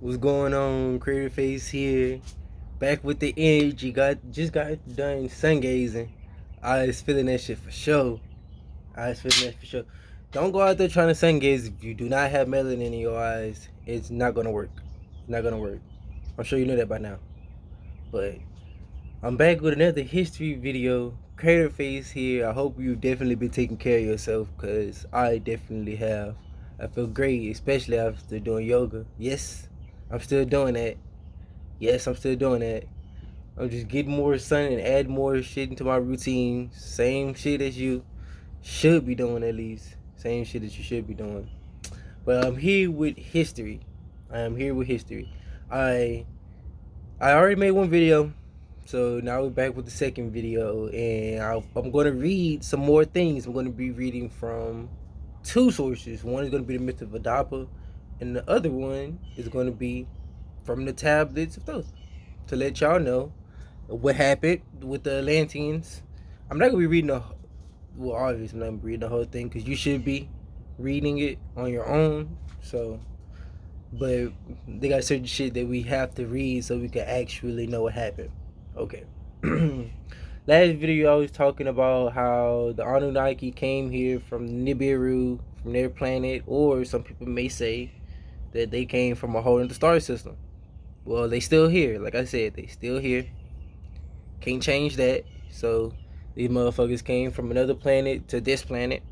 What's going on? Krater Face here. Back with the energy. Just got done sun gazing. I was feeling that shit for sure. I was feeling that for sure. Don't go out there trying to sun gaze if you do not have melanin in your eyes. It's not gonna work. It's not gonna work. I'm sure you know that by now. But I'm back with another history video. Krater Face here. I hope you've definitely been taking care of yourself, because I definitely have. I feel great, especially after doing yoga. Yes, I'm still doing that. Yes, I'm still doing that. I'm just getting more sun and add more shit into my routine. Same shit as you should be doing, at least. Same shit that you should be doing. But I'm here with history. I am here with history. I I already made one video, so now we're back with the second video, and I'm going to read some more things. I'm going to be reading from two sources. One is going to be the myth of Adapa, and the other one is going to be from the tablets of Thoth, to let y'all know what happened with the Atlanteans. I'm not gonna be reading well, obviously I'm not gonna be reading the whole thing, because you should be reading it on your own. So, but they got certain shit that we have to read so we can actually know what happened. Okay. Last video I was talking about how the Anunnaki came here from Nibiru, from their planet, or some people may say that they came from a whole other star system. Well, they still here. Like I said, they still here. Can't change that. So these motherfuckers came from another planet to this planet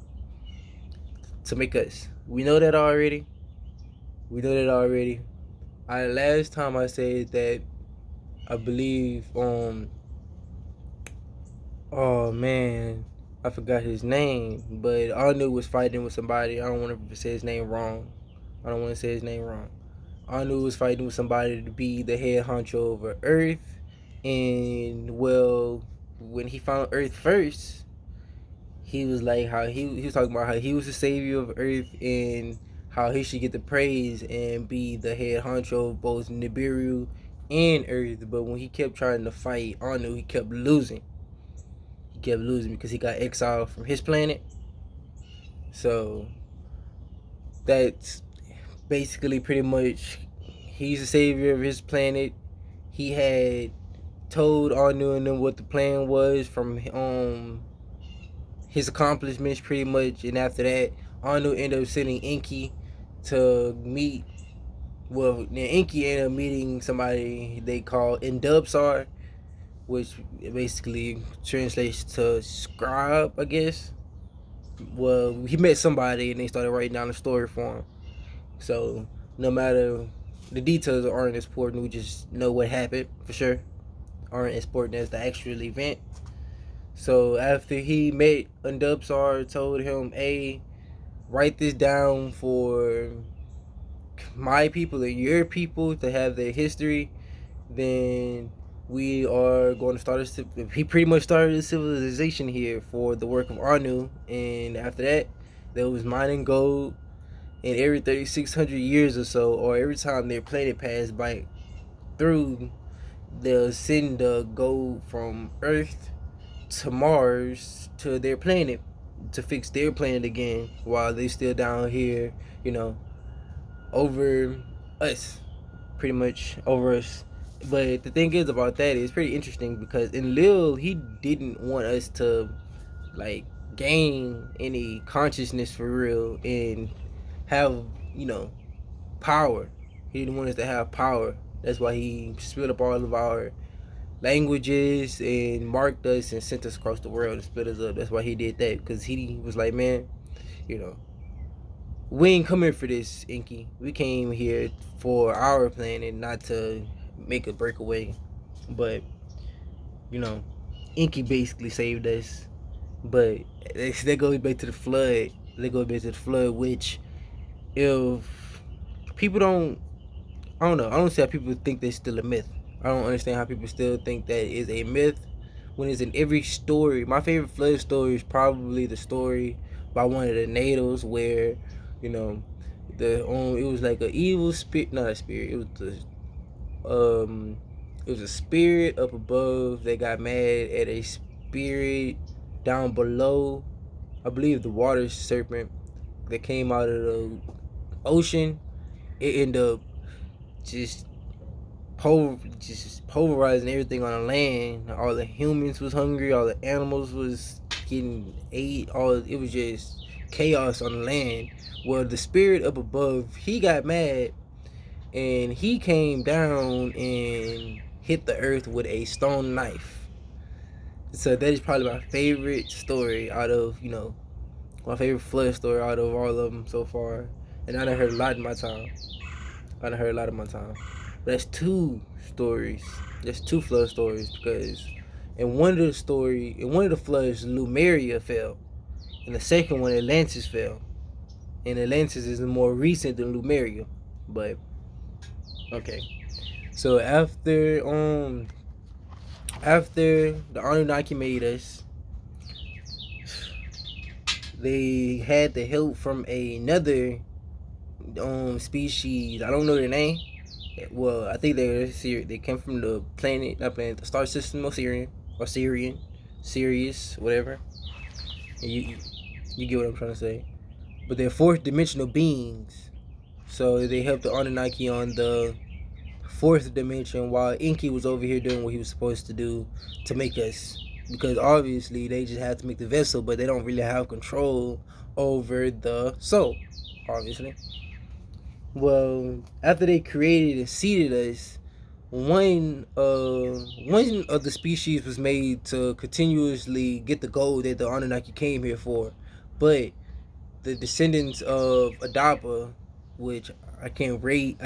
to make us. We know that already. We know that already. Last time I said that, I believe oh man, I forgot his name, but Anu was fighting with somebody. I don't want to say his name wrong. I don't want to say his name wrong. Anu was fighting with somebody to be the head honcho over Earth, and well, when he found Earth first, he was like how he was talking about how he was the savior of Earth, and how he should get the praise and be the head honcho of both Nibiru and Earth. But when he kept trying to fight Anu, he kept losing. He kept losing because he got exiled from his planet. So that's basically pretty much, he's the savior of his planet. He had told Anu and them what the plan was from his accomplishments, pretty much. And after that, Anu ended up sending Enki to meet. Well, then Enki ended up meeting somebody they call Indubsar, which basically translates to scribe, I guess. Well, he met somebody and they started writing down the story for him. So no matter, the details aren't as important. We just know what happened for sure. Aren't as important as the actual event. So after he met Undubsar, told him, "Hey, write this down for my people and your people to have their history." Then we are going to start he pretty much started a civilization here for the work of Anu. And after that, there was mining gold. And every 3,600 years or so, or every time their planet passed by through, they'll send the gold from Earth to Mars to their planet to fix their planet again, while they still down here, you know, over us, pretty much over us. But the thing is about that is pretty interesting, because in Lil, he didn't want us to like gain any consciousness for real and have, you know, power. He didn't want us to have power. That's why he split up all of our languages and marked us and sent us across the world and split us up. That's why he did that, because he was like, man, you know, we ain't come here for this, Inky. We came here for our planet, not to make a breakaway. But, you know, Inky basically saved us. But that goes back to the flood. That goes back to the flood, which, if people don't, I don't know. I don't see how people think that's still a myth. I don't understand how people still think that is a myth when it's in every story. My favorite flood story is probably the story by one of the natives where, you know, it was like an evil spirit, not a spirit. It was a spirit up above that got mad at a spirit down below. I believe the water serpent that came out of the ocean. It ended up just just pulverizing everything on the land. All the humans was hungry. All the animals was getting ate. All it was just chaos on the land. Well, the spirit up above, he got mad and he came down and hit the earth with a stone knife. So that is probably my favorite story out of my favorite flood story out of all of them so far. And I done heard a lot in my time. But that's two stories. That's two flood stories because in one of the floods, Lumeria fell. In the second one, Atlantis fell. And Atlantis is more recent than Lumeria. But okay. So after the Anunnaki made us, they had the help from another species. I don't know their name. Well, I think they came from the the star system of Sirius, whatever. And you get what I'm trying to say. But they're fourth dimensional beings, so they helped the Anunnaki on the fourth dimension, while Inky was over here doing what he was supposed to do to make us. Because obviously they just have to make the vessel, but they don't really have control over the soul, obviously. Well, after they created and seeded us, one of the species was made to continuously get the goal that the Anunnaki came here for, but the descendants of Adapa, which I can't wait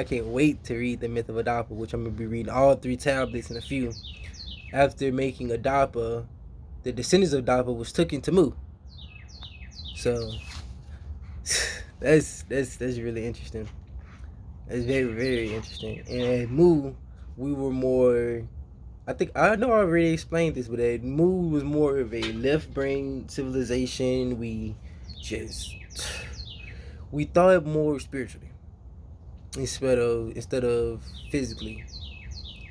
to read the myth of Adapa, which I'm gonna be reading all 3 tablets in a few. After making Adapa, the descendants of Adapa was taken to Mu. So that's really interesting. It's very, very interesting. And at Mu, we were more. I know I already explained this, but at Mu was more of a left brain civilization. We thought more spiritually instead of physically.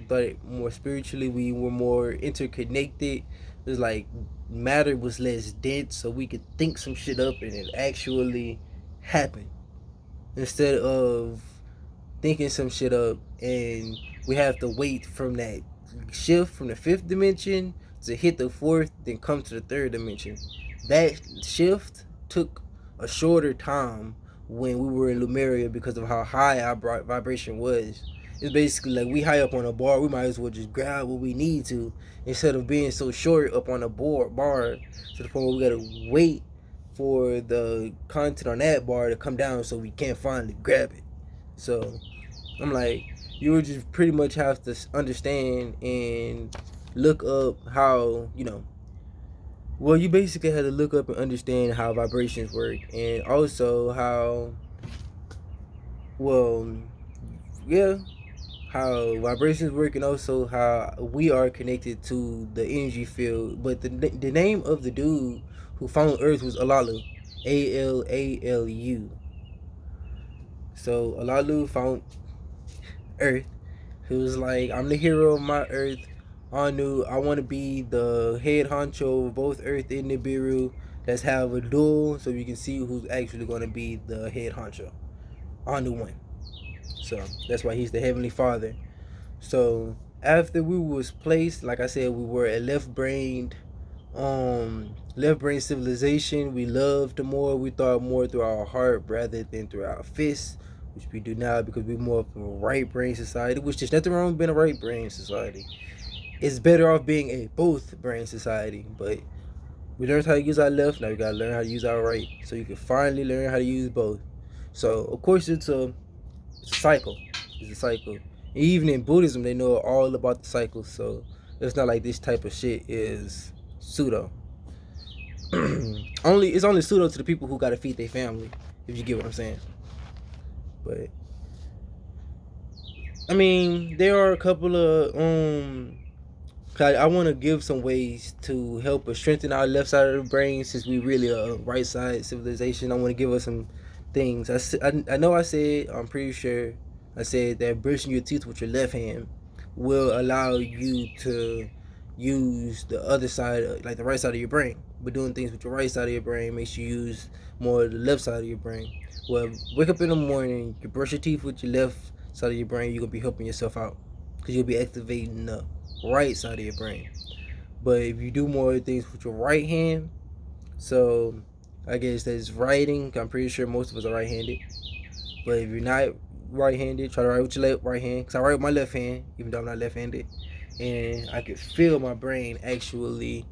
But more spiritually, we were more interconnected. It was like matter was less dense, so we could think some shit up and it actually happened instead of thinking some shit up and we have to wait from that shift from the fifth dimension to hit the fourth, then come to the third dimension. That shift took a shorter time when we were in Lumeria because of how high our vibration was. It's basically like we high up on a bar, we might as well just grab what we need to instead of being so short up on a bar to the point where we gotta wait for the content on that bar to come down so we can't finally grab it. So I'm like, you would just pretty much have to understand and look up how, well, you basically had to look up and understand how vibrations work and also how, well, yeah, how vibrations work and also how we are connected to the energy field. But the name of the dude who found Earth was Alalu, Alalu. So Alalu found Earth. He was like, I'm the hero of my Earth. Anu, I want to be the head honcho of both Earth and Nibiru. Let's have a duel so we can see who's actually going to be the head honcho. Anu won. So that's why he's the Heavenly Father. So after we was placed, like I said, we were a left-brained civilization. We loved more. We thought more through our heart rather than through our fists, which we do now because we're more of a right brain society, which there's nothing wrong with being a right brain society. It's better off being a both brain society, but we learned how to use our left, now we gotta learn how to use our right, so you can finally learn how to use both. So of course it's a cycle. It's a cycle. Even in Buddhism, they know all about the cycle, so it's not like this type of shit is pseudo. It's only pseudo to the people who gotta feed their family, if you get what I'm saying. But I mean, there are a couple of I want to give some ways to help us strengthen our left side of the brain since we really a right side civilization. I want to give us some things. I know I said, I'm pretty sure I said that brushing your teeth with your left hand will allow you to use the other side, like the right side of your brain. But doing things with your right side of your brain makes you use more of the left side of your brain. Well, wake up in the morning, you brush your teeth with your left side of your brain, you're gonna be helping yourself out because you'll be activating the right side of your brain. But if you do more things with your right hand, so I guess that's writing. I'm pretty sure most of us are right-handed. But if you're not right-handed, try to write with your right hand. Because I write with my left hand, even though I'm not left-handed. And I could feel my brain actually,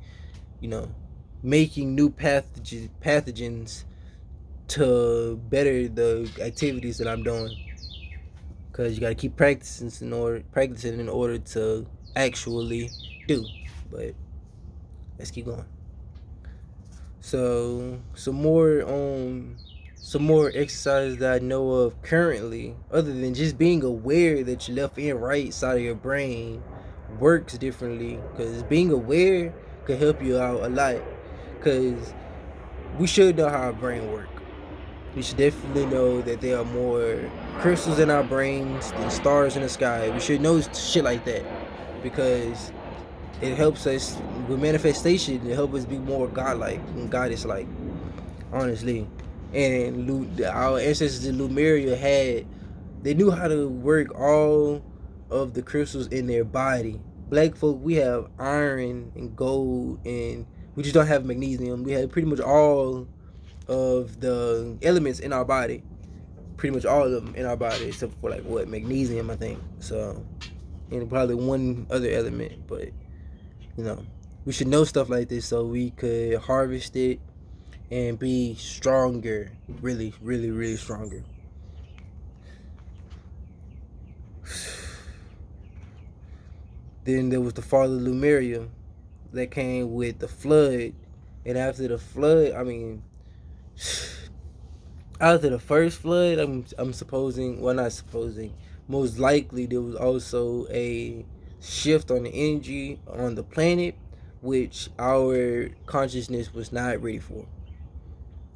making new pathogens to better the activities that I'm doing. Because you got to keep practicing in order to actually do. But let's keep going. So some more exercises that I know of currently, other than just being aware that your left and right side of your brain works differently, because being aware could help you out a lot. Because we should know how our brain works. We should definitely know that there are more crystals in our brains than stars in the sky. We should know shit like that, because it helps us with manifestation. It helps us be more godlike and goddess-like, honestly. And our ancestors in Lemuria they knew how to work all of the crystals in their body. Black folk, we have iron and gold, and we just don't have magnesium. We have pretty much all of the elements in our body, pretty much all of them in our body, except for magnesium, I think. So, and probably one other element, but we should know stuff like this so we could harvest it and be stronger, really, really, really stronger. Then there was the fall of Lemuria that came with the flood, and after the flood, after the first flood, I'm supposing, well, not supposing, most likely there was also a shift on the energy on the planet, which our consciousness was not ready for.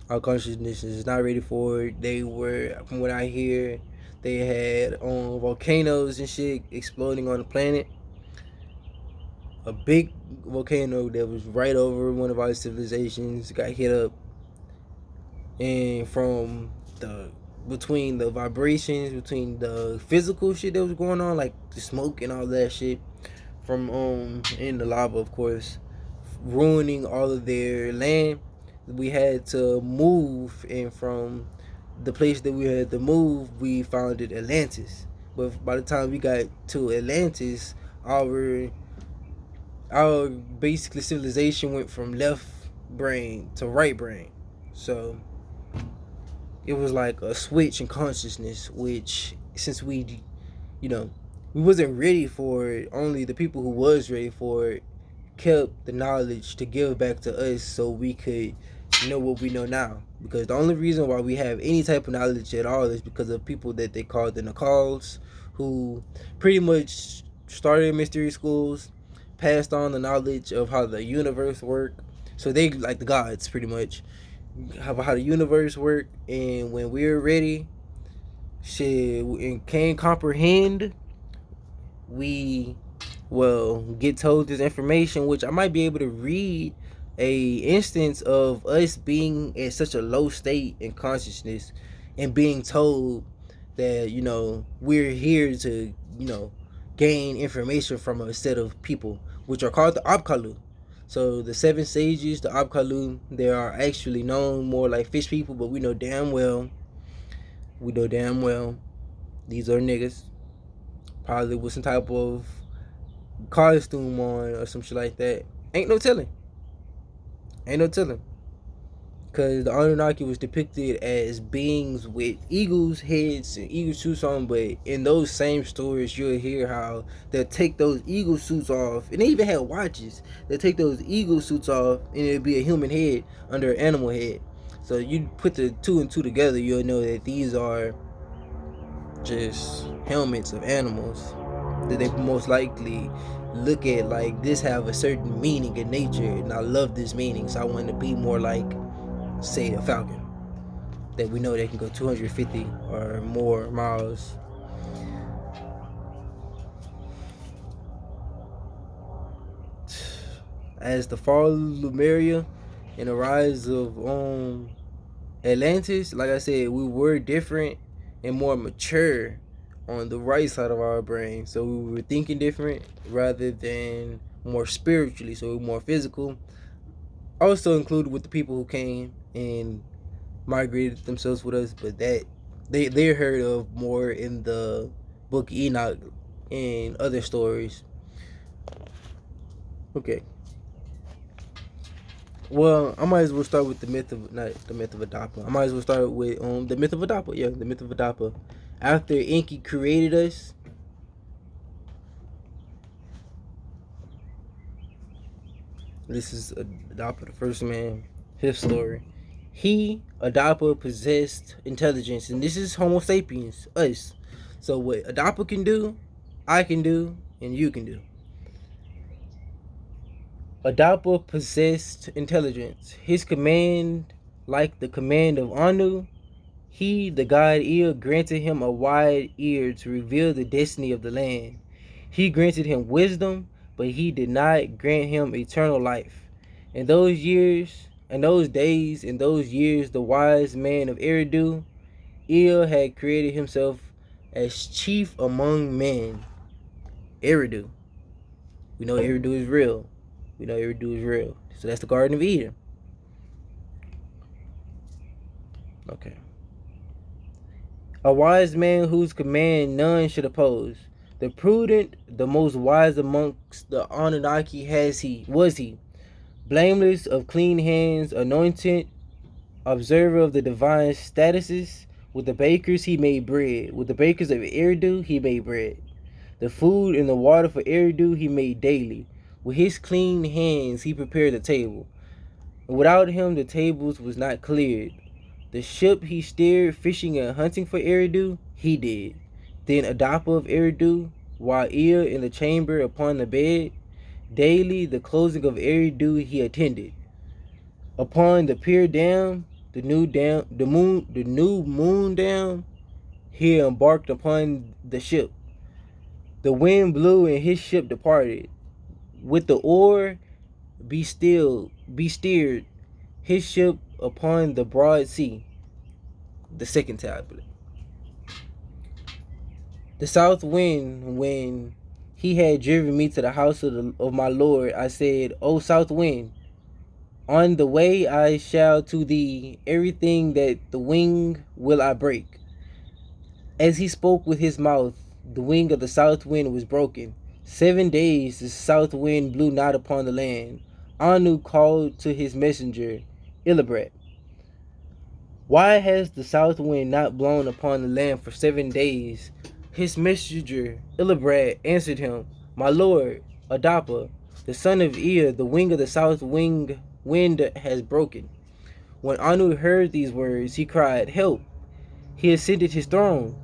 Our consciousness is not ready for it. They were, from what I hear, they had volcanoes and shit exploding on the planet. A big volcano that was right over one of our civilizations got hit up, and from between the vibrations, between the physical shit that was going on, like the smoke and all that shit from in the lava, of course, ruining all of their land, we had to move, and from the place that we had to move, we founded Atlantis. But by the time we got to Atlantis, our basically civilization went from left brain to right brain. So it was like a switch in consciousness, which, since we wasn't ready for it, only the people who was ready for it kept the knowledge to give back to us so we could know what we know now. Because the only reason why we have any type of knowledge at all is because of people that they called the Nakals, who pretty much started mystery schools, passed on the knowledge of how the universe worked. So they, like the gods, pretty much, how the universe worked. And when we were ready, shit, and can't comprehend, we get told this information, which I might be able to read a instance of us being at such a low state in consciousness and being told that we're here to gain information from a set of people, which are called the Apkallu. So the seven sages, the Apkallu, they are actually known more like fish people, but we know damn well these are niggas, probably with some type of costume on or some shit like that. Ain't no telling. Because the Anunnaki was depicted as beings with eagles' heads and eagle suits on, but in those same stories, you'll hear how they'll take those eagle suits off, and they even had watches. They'll take those eagle suits off, and it'll be a human head under an animal head. So you put the two and two together, you'll know that these are just helmets of animals that they most likely look at like this have a certain meaning in nature, and I love this meaning, so I want to be more like, say, a falcon that we know they can go 250 or more miles. As the fall of Lemuria and the rise of Atlantis, like I said, we were different and more mature on the right side of our brain. So we were thinking different rather than more spiritually, so we were more physical. Also included with the people who came and migrated themselves with us, but that they're heard of more in the book Enoch and other stories. Okay. Well, I might as well start with the myth of not the myth of Adapa. I might as well start with the myth of Adapa. Yeah, the myth of Adapa. After Enki created us, this is Adapa, the first man, his story. He, Adapa, possessed intelligence, and this is Homo sapiens, us. So what Adapa can do, I can do, and you can do. Adapa possessed intelligence. His command, like the command of Anu, he, the god Ea, granted him a wide ear to reveal the destiny of the land. He granted him wisdom, but he did not grant him eternal life. In those years, in those days, in those years, the wise man of Eridu, Ea had created himself as chief among men. Eridu. We know Eridu is real. We know Eridu is real. So that's the Garden of Eden. Okay. A wise man whose command none should oppose. The prudent, the most wise amongst the Anunnaki was he. Blameless, of clean hands, anointed, observer of the divine statuses. With the bakers he made bread. With the bakers of Eridu he made bread. The food and the water for Eridu he made daily. With his clean hands he prepared the table. Without him the tables was not cleared. The ship he steered, fishing and hunting for Eridu, he did. Then Adapa of Eridu, while Ea in the chamber upon the bed, daily the closing of Eridu he attended. Upon the pier dam, the new moon dam, he embarked upon the ship. The wind blew and his ship departed. With the oar be steered his ship upon the broad sea. The second tablet. The south wind, when he had driven me to the house of my Lord, I said, O south wind, on the way I shall to thee, everything that the wing will I break. As he spoke with his mouth, the wing of the south wind was broken. 7 days the south wind blew not upon the land. Anu called to his messenger, Ilibrat. Why has the south wind not blown upon the land for 7 days? His messenger, Ilibrat, answered him, My lord, Adapa, the son of Ea, the wing of the south wind has broken. When Anu heard these words, he cried, Help! He ascended his throne.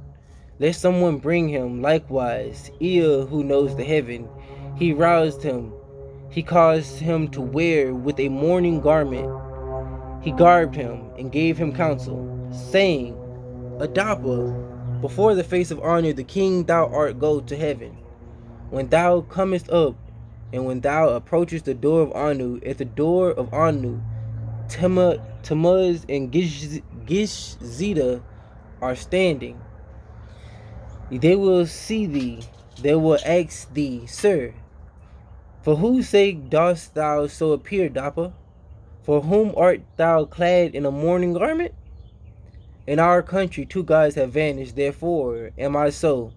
Let someone bring him. Likewise, Ea, who knows the heaven, he roused him. He caused him to wear with a mourning garment. He garbed him and gave him counsel, saying, Adapa, before the face of Anu, the king thou art, go to heaven. When thou comest up, and when thou approachest the door of Anu, at the door of Anu, Tammuz and Gishzida are standing. They will see thee, they will ask thee, Sir, for whose sake dost thou so appear, Dapa? For whom art thou clad in a mourning garment? In our country 2 gods have vanished, therefore am I so.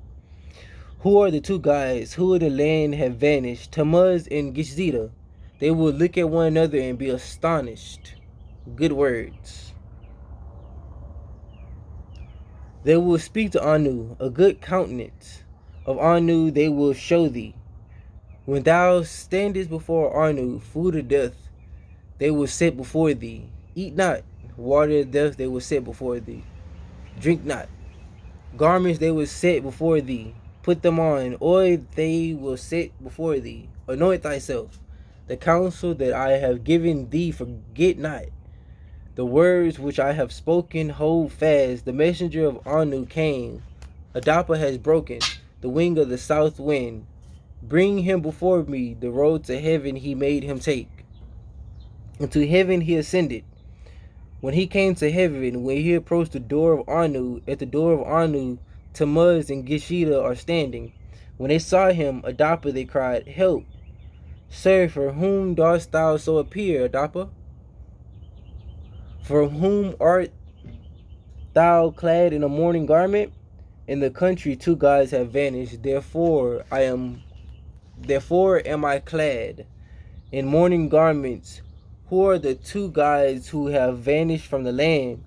Who are the 2 gods? Who of the land have vanished? Tammuz and Gishzida. They will look at one another and be astonished. Good words. They will speak to Anu, a good countenance of Anu they will show thee. When thou standest before Anu, food of death they will set before thee. Eat not. Water of death they will set before thee. Drink not. Garments they will set before thee. Put them on. Oil they will set before thee. Anoint thyself. The counsel that I have given thee forget not. The words which I have spoken hold fast. The messenger of Anu came. Adapa has broken the wing of the south wind. Bring him before me. The road to heaven he made him take. And to heaven he ascended. When he came to heaven, when he approached the door of Anu, at the door of Anu, Tammuz and Gishida are standing. When they saw him, Adapa, they cried, "Help! Sir, for whom dost thou so appear, Adapa? For whom art thou clad in a mourning garment? In the country 2 gods have vanished, therefore am I clad in mourning garments. Who are the 2 gods who have vanished from the land?"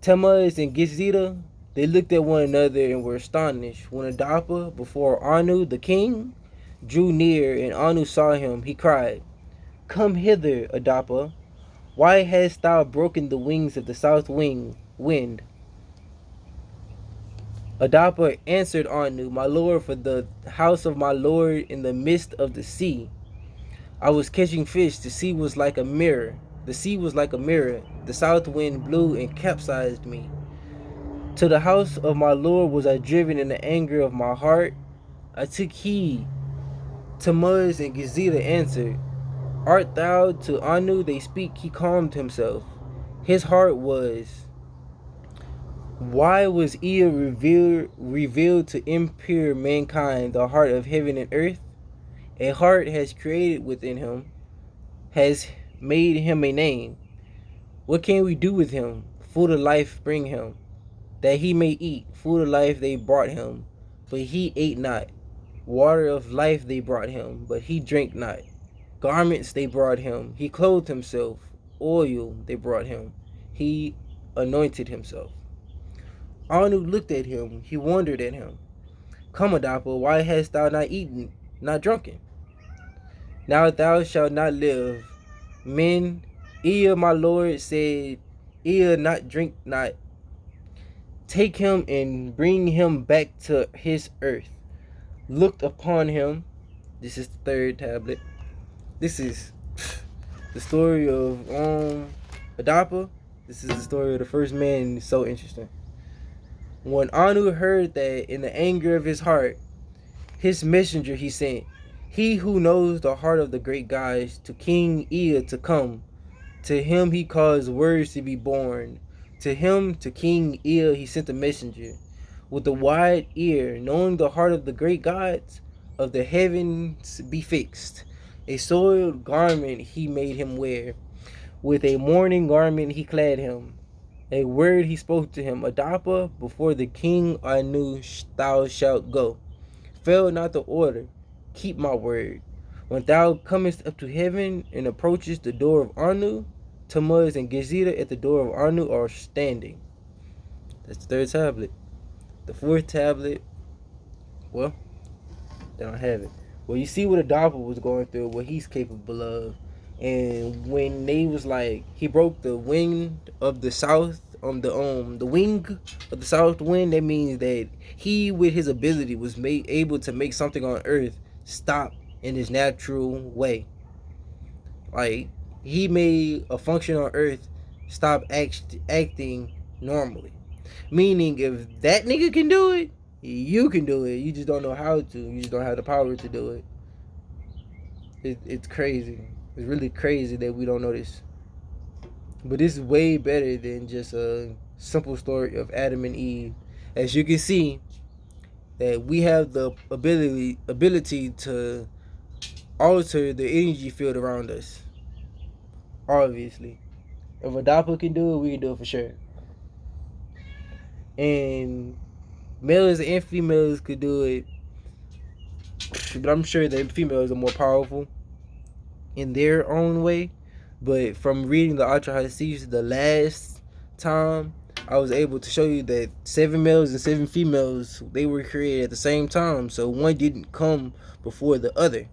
Tammuz and Gizida, they looked at one another and were astonished. When Adapa, before Anu the king, drew near and Anu saw him, he cried, "Come hither, Adapa. Why hast thou broken the wings of the south wind?" Adapa answered Anu, "My lord, for the house of my lord in the midst of the sea. I was catching fish. The sea was like a mirror. The south wind blew and capsized me. To the house of my lord was I driven in the anger of my heart. I took heed." Tammuz and Gizida answered, "Art thou to Anu they speak?" He calmed himself. His heart was, why was Ea revealed to impure mankind, the heart of heaven and earth? A heart has created within him, has made him a name. What can we do with him? Food of life bring him, that he may eat. Food of life they brought him, but he ate not. Water of life they brought him, but he drank not. Garments they brought him, he clothed himself. Oil they brought him, he anointed himself. Anu looked at him, he wondered at him. "Come, Adapa, why hast thou not eaten, not drunken? Now thou shalt not live." Men, Ea my lord said, "Ea not drink not. Take him and bring him back to his earth." Looked upon him. This is the 3rd tablet. This is the story of Adapa. This is the story of the first man. It's so interesting. When Anu heard that, in the anger of his heart, his messenger he sent, he who knows the heart of the great gods, to King Ea to come. To him he caused words to be born. To him, to King Ea, he sent a messenger with a wide ear, knowing the heart of the great gods of the heavens be fixed. A soiled garment he made him wear. With a mourning garment he clad him. A word he spoke to him, "Adapa, before the king Anu thou shalt go. Fail not the order, keep my word. When thou comest up to heaven and approachest the door of Anu, Tammuz and Gizida at the door of Anu are standing." That's the 3rd tablet. The 4th tablet, well, they don't have it. Well, you see what Adapa was going through, what he's capable of. And when they was like, he broke the wing of the south, the wing of the south wind, that means that he, with his ability, was able to make something on earth stop in his natural way. Like, he made a function on earth stop acting normally. Meaning, if that nigga can do it, you can do it. You just don't know how to. You just don't have the power to do it. It's crazy. It's really crazy that we don't know this. But this is way better than just a simple story of Adam and Eve. As you can see, that we have the ability to alter the energy field around us. Obviously. If Adapa can do it, we can do it for sure. And males and females could do it. But I'm sure that females are more powerful in their own way. But from reading the Ultra High Seas the last time, I was able to show you that 7 males and 7 females, they were created at the same time. So one didn't come before the other.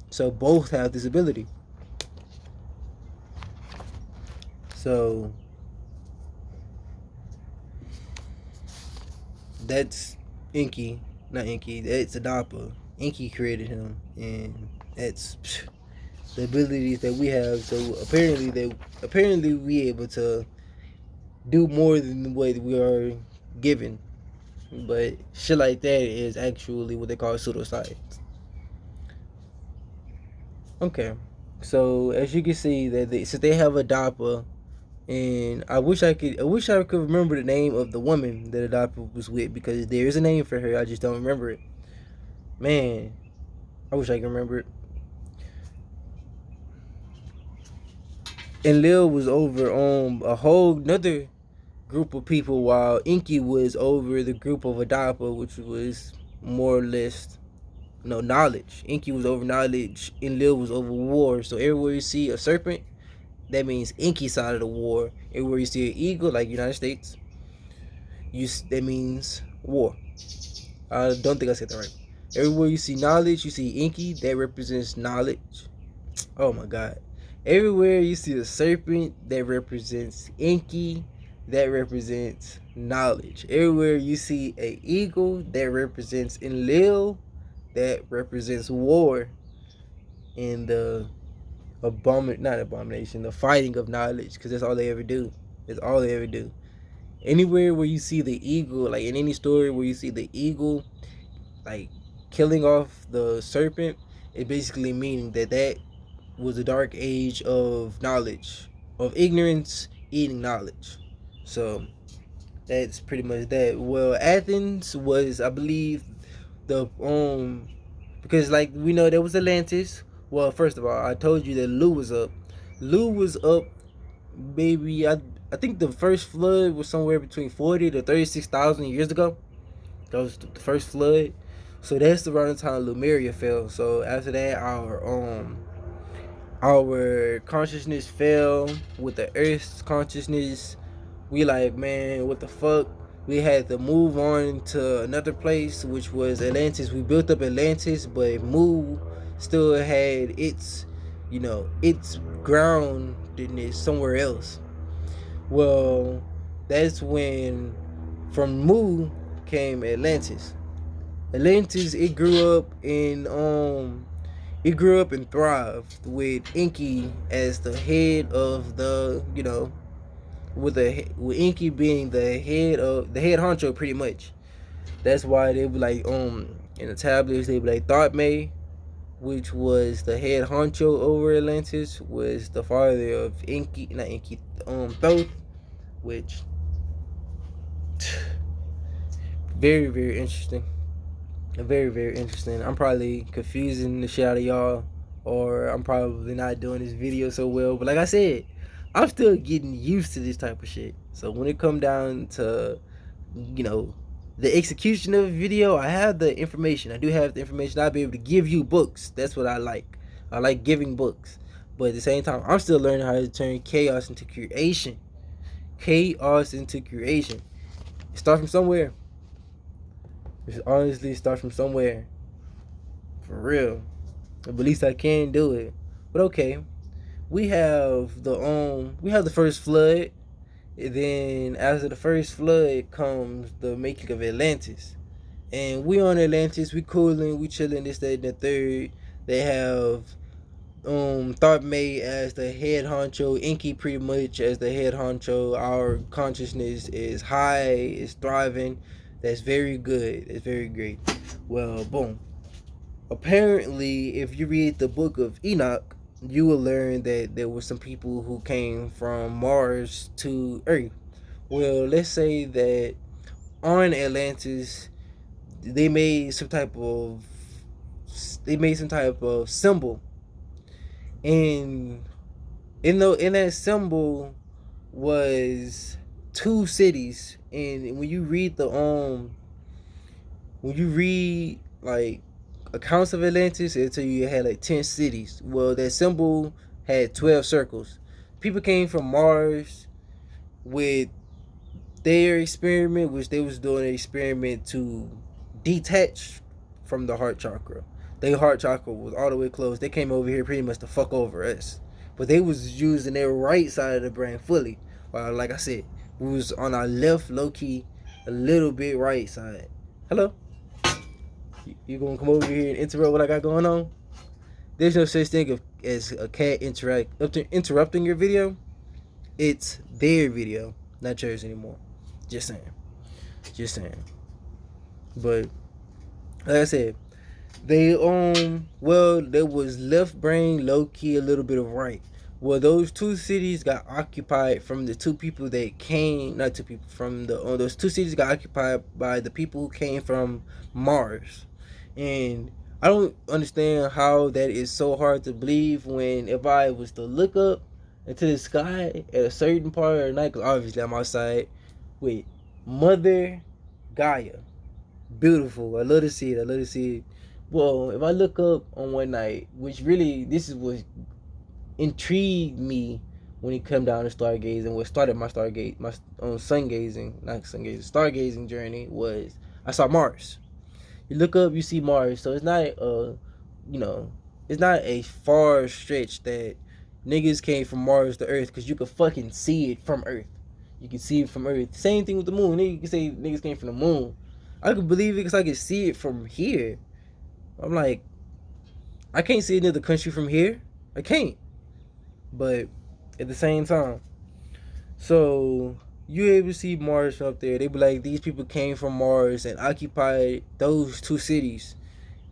So both have this ability. So that's Inky. Not Inky, that's Adapa. Inky created him. And that's the abilities that we have. So apparently we able to do more than what we are given. But shit like that is actually what they call pseudoscience. Okay, so as you can see, that since they have Adapa, And I wish I could remember the name of the woman that adapa was with, because there is a name for her. I just don't remember it. Man, I wish I could remember it. And Lil was over a whole another group of people, while Inky was over the group of adapa, which was more or less knowledge. Inky was over knowledge, and Lil was over war. So everywhere you see a serpent, that means Inky side of the war. Everywhere you see an eagle, like United States, that means war. I don't think I said that right. Everywhere you see knowledge, you see Inky, that represents knowledge. Oh my god. Everywhere you see a serpent, that represents Inky, that represents knowledge. Everywhere you see an eagle, that represents Enlil, that represents war. And the the fighting of knowledge, because that's all they ever do. That's all they ever do. Anywhere where you see the eagle, like in any story where you see the eagle, like killing off the serpent, it basically meaning that was a dark age of knowledge, of ignorance eating knowledge. So that's pretty much that. Well, Athens was, I believe, the because like we know there was Atlantis. Well, first of all, I told you that Lu was up. Lu was up, baby. I think the first flood was somewhere between 40 to 36,000 years ago. That was the first flood. So that's around the time Lemuria fell. So after that, our consciousness fell with the Earth's consciousness. We like, man, what the fuck? We had to move on to another place, which was Atlantis. We built up Atlantis, but Mu still had its, its groundedness somewhere else. Well, that's when from Mu came Atlantis. Atlantis, it grew up and thrived with Inky as the head of the, with Inky being the head honcho pretty much. That's why they be like in the tablets they be like Thoth, which was the head honcho over Atlantis, was the father of Thoth, which very, very interesting. Very, very interesting. I'm probably confusing the shit out of y'all, or I'm probably not doing this video so well. But like I said, I'm still getting used to this type of shit. So when it come down to, the execution of a video, I have the information. I do have the information. I'll be able to give you books. That's what I like. I like giving books. But at the same time, I'm still learning how to turn chaos into creation. Chaos into creation. Start from somewhere. Just honestly start from somewhere. For real. But at least I can do it. But okay. We have the first flood. And then after the first flood comes the making of Atlantis. And we on Atlantis, we cooling, we chilling, this, that, and the third. They have Thoth as the head honcho, Inky pretty much as the head honcho. Our consciousness is high, is thriving. That's very good. It's very great. Well, boom. Apparently, if you read the book of Enoch, you will learn that there were some people who came from Mars to Earth. Well, let's say that on Atlantis, they made some type of symbol, and in that symbol was two cities. And when you read like accounts of Atlantis, it'll tell you it had like 10 cities. Well, that symbol had 12 circles. People came from Mars with their experiment, which they was doing an experiment to detach from the heart chakra. Their heart chakra was all the way closed. They came over here pretty much to fuck over us. But they was using their right side of the brain fully. Well, like I said, we was on our left, low-key, a little bit right side. Hello? You gonna come over here and interrupt what I got going on? There's no such thing as a cat interrupting your video. It's their video, not yours anymore. Just saying. But like I said, they there was left brain, low key, a little bit of right. Well, those two cities got occupied from the two people that came, not two people, from the, those two cities got occupied by the people who came from Mars. And I don't understand how that is so hard to believe when if I was to look up into the sky at a certain part of the night, because obviously I'm outside with Mother Gaia. Beautiful. I love to see it. I love to see it. Well, if I look up on one night, which really, this is what intrigued me when it come down to stargazing. What started my stargate, my sun gazing, not sun gazing, stargazing journey was I saw Mars. You look up, you see Mars. So it's not you know, it's not a far stretch that niggas came from Mars to Earth, because you could fucking see it from Earth. You can see it from Earth. Same thing with the moon. You can say niggas came from the moon. I could believe it because I could see it from here. I'm like, I can't see another country from here. I can't. But at the same time, so you able to see Mars from up there. They be like, these people came from Mars and occupied those two cities,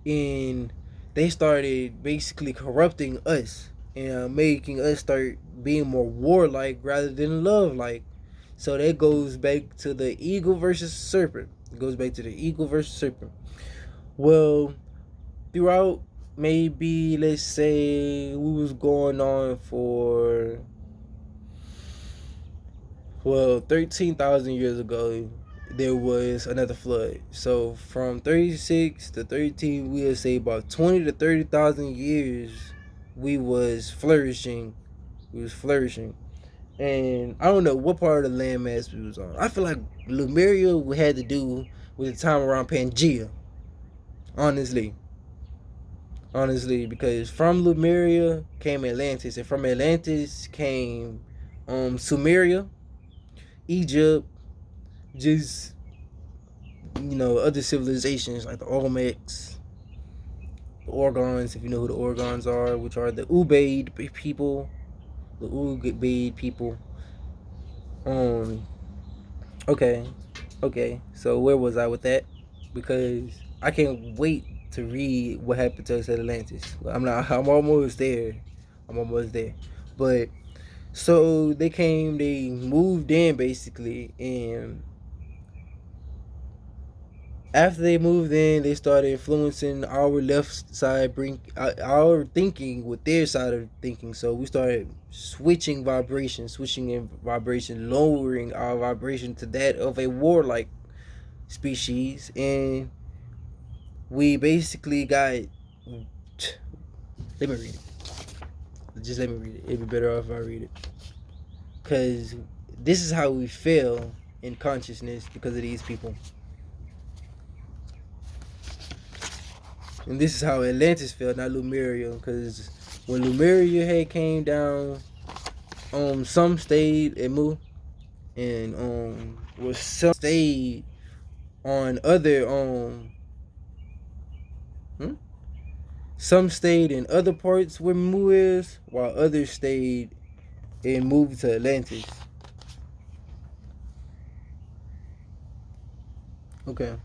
and they started basically corrupting us and making us start being more warlike rather than love-like. So that goes back to the eagle versus serpent. It goes back to the eagle versus serpent. Well, throughout, maybe let's say we was going on for, well, 13,000 years ago, there was another flood. So from 36 to 13, we'll say about 20 to 30,000 years, we was flourishing. And I don't know what part of the landmass we was on. I feel like Lemuria had to do with the time around Pangea. Honestly, because from Lemuria came Atlantis, and from Atlantis came Sumeria, Egypt, just, other civilizations like the Olmecs, the Orgons, if you know who the Orgons are, which are the Ubaid people, Okay, so where was I with that? Because I can't wait to read what happened to us at Atlantis. I'm almost there. But so they moved in basically, and after they moved in, they started influencing our left side, bring our thinking with their side of thinking. So we started switching in vibration, lowering our vibration to that of a warlike species, and we basically got. Let me read it. Just let me read it. It'd be better off if I read it, because this is how we feel in consciousness because of these people. And this is how Atlantis felt, not Lemuria, because when Lemuria had came down, some stayed at Mu, and was some stayed on other some stayed in other parts where Mu is, while others stayed and moved to Atlantis. Okay.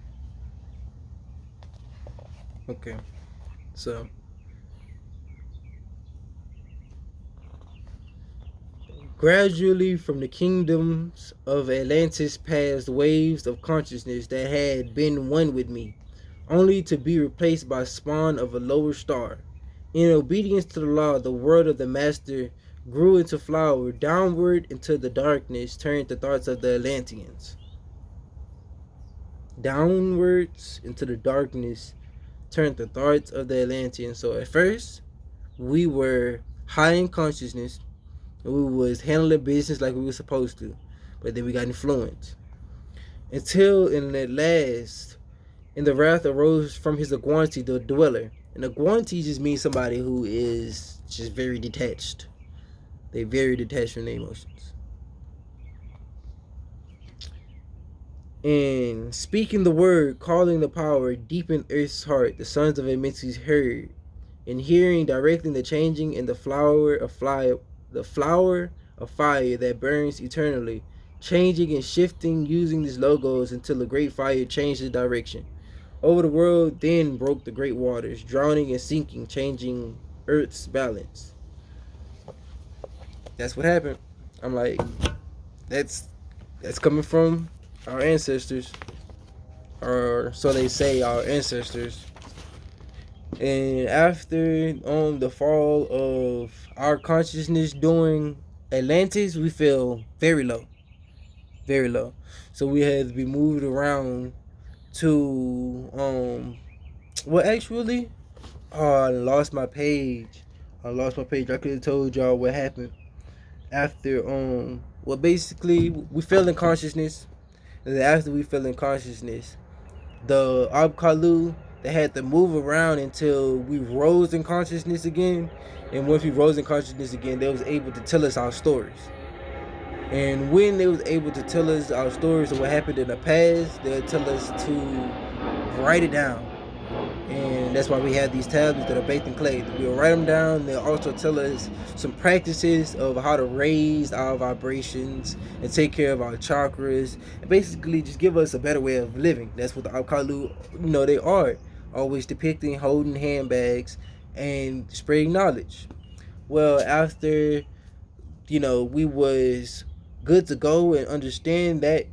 So gradually from the kingdoms of Atlantis passed waves of consciousness that had been one with me, only to be replaced by spawn of a lower star. In obedience to the law, the world of the master grew into flower. Downward into the darkness turned the thoughts of the Atlanteans. Downwards into the darkness turned the thoughts of the Atlanteans. So at first, we were high in consciousness, and we was handling business like we were supposed to. But then we got influenced. Until at last, in the wrath arose from his Aguanti, the dweller. And Aguanti just means somebody who is just very detached. They very detached from their emotions. And speaking the word, calling the power, deep in earth's heart, the sons of Amentes heard. And hearing, directing the changing in the flower of fire that burns eternally, changing and shifting, using these logos until the great fire changed the direction. Over the world then broke the great waters, drowning and sinking, changing earth's balance. That's what happened. I'm like, that's coming from our ancestors, or so they say, our ancestors. And after the fall of our consciousness during Atlantis, we fell very low, very low. So we had to be moved around to well, actually, oh, I lost my page. I could have told y'all what happened after well, basically we fell in consciousness, and then after we fell in consciousness, the Abkalu, they had to move around until we rose in consciousness again. And once we rose in consciousness again, they was able to tell us our stories. And when they was able to tell us our stories of what happened in the past, they'll tell us to write it down. And that's why we have these tablets that are baked in clay. We'll write them down. They'll also tell us some practices of how to raise our vibrations and take care of our chakras, and basically just give us a better way of living. That's what the Alkalu, they are. Always depicting holding handbags and spreading knowledge. Well, after, we was good to go and understand that,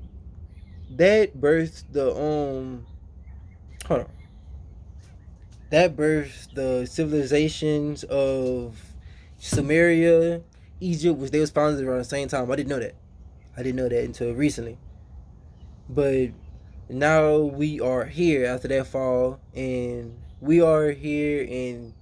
birthed the, hold on. That birthed the civilizations of Sumeria, Egypt, which they was founded around the same time. I didn't know that. I didn't know that until recently. But now we are here after that fall, and we are here, and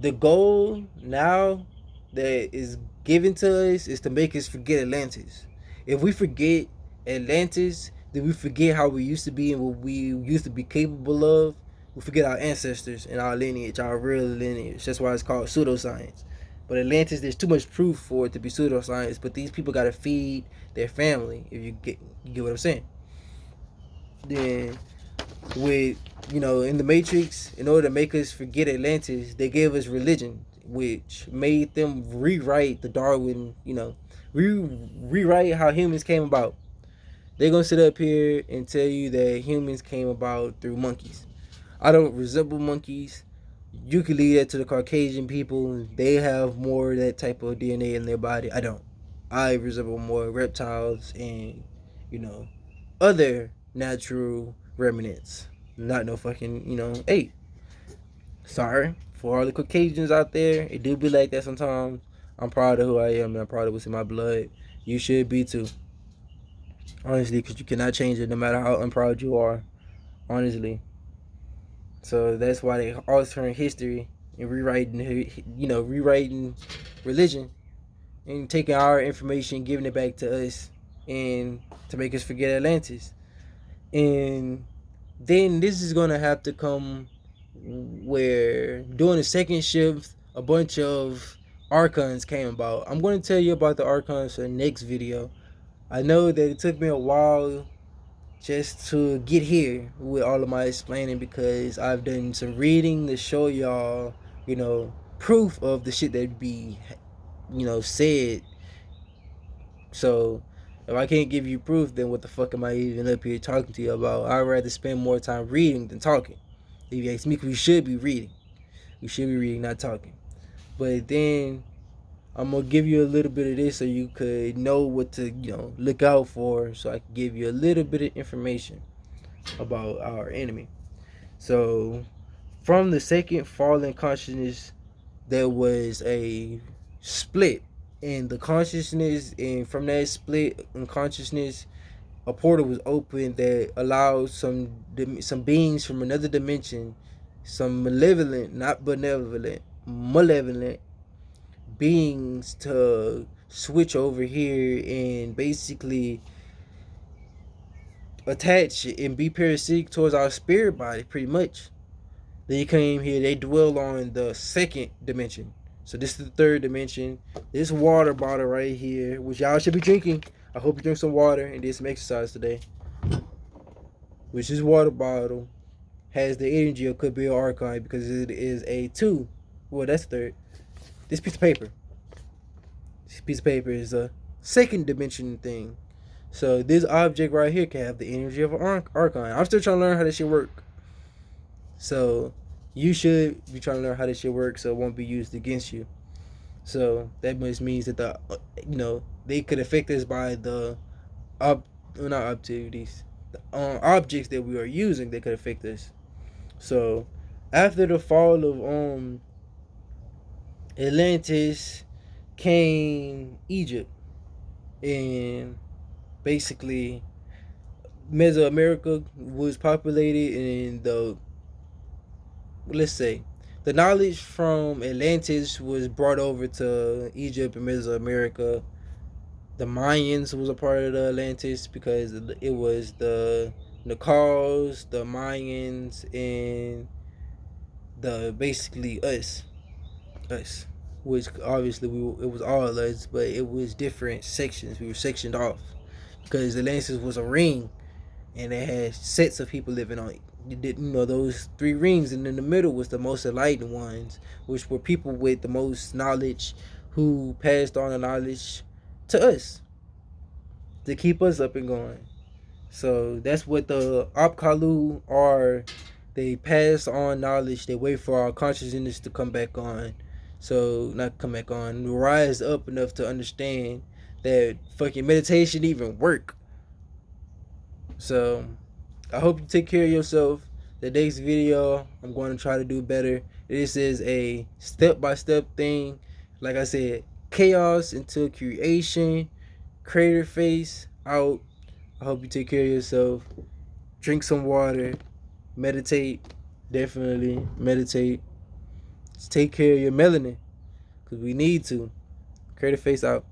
the goal now that is given to us is to make us forget Atlantis. If we forget Atlantis, then we forget how we used to be and what we used to be capable of. We forget our ancestors and our lineage, our real lineage. That's why it's called pseudoscience. But Atlantis, there's too much proof for it to be pseudoscience. But these people gotta feed their family. If you get what I'm saying. Then with in the Matrix, in order to make us forget Atlantis, they gave us religion, which made them rewrite the Darwin, rewrite how humans came about. They're gonna sit up here and tell you that humans came about through monkeys. I don't resemble monkeys. You can leave that to the Caucasian people. They have more of that type of DNA in their body. I don't. I resemble more reptiles and, other natural remnants. Not no fucking, ape. Sorry. For all the Caucasians out there, it do be like that sometimes. I'm proud of who I am, and I'm proud of what's in my blood. You should be too. Honestly, because you cannot change it no matter how unproud you are. Honestly. So that's why they altering history and rewriting religion and taking our information, giving it back to us, and to make us forget Atlantis. And then this is gonna have to come where during the second shift, a bunch of archons came about. I'm going to tell you about the archons for the next video. I know that it took me a while just to get here with all of my explaining, because I've done some reading to show y'all, proof of the shit that be, said. So if I can't give you proof, then what the fuck am I even up here talking to you about? I'd rather spend more time reading than talking. If you ask me, we should be reading. We should be reading, not talking. But then I'm gonna give you a little bit of this so you could know what to, look out for, so I can give you a little bit of information about our enemy. So from the second fallen consciousness, there was a split in the consciousness, and from that split in consciousness, a portal was opened that allowed some beings from another dimension, some malevolent, not benevolent, malevolent beings, to switch over here and basically attach and be parasitic towards our spirit body, pretty much. They came here, they dwell on the second dimension. So this is the third dimension. This water bottle right here, which y'all should be drinking. I hope you drink some water and did some exercise today. Which this water bottle has the energy of, could be an archive, because it is a 2. Well, that's third. This piece of paper is a second dimension thing. So this object right here can have the energy of an archon. I'm still trying to learn how this shit work. So you should be trying to learn how this shit works, so it won't be used against you. So that much means that they could affect us by the not activities, the objects that we are using. They could affect us. So after the fall of Atlantis came Egypt, and basically Mesoamerica was populated, and let's say the knowledge from Atlantis was brought over to Egypt and Mesoamerica. The Mayans was a part of the Atlantis because it was the Nicals, the Mayans, and the basically us, which obviously it was all of us, but it was different sections. We were sectioned off because Atlantis was a ring, and it had sets of people living on it. You didn't know those three rings, and in the middle was the most enlightened ones, which were people with the most knowledge, who passed on the knowledge to us to keep us up and going. So that's what the Apkalu are. They pass on knowledge. They wait for our consciousness to come back on. So not come back on, rise up enough to understand that fucking meditation even work. So I hope you take care of yourself. The next video, I'm going to try to do better. This is a step-by-step thing. Like I said, chaos into creation. Krater face out. I hope you take care of yourself. Drink some water. Meditate. Definitely meditate. Just take care of your melanin, because we need to. Krater face out.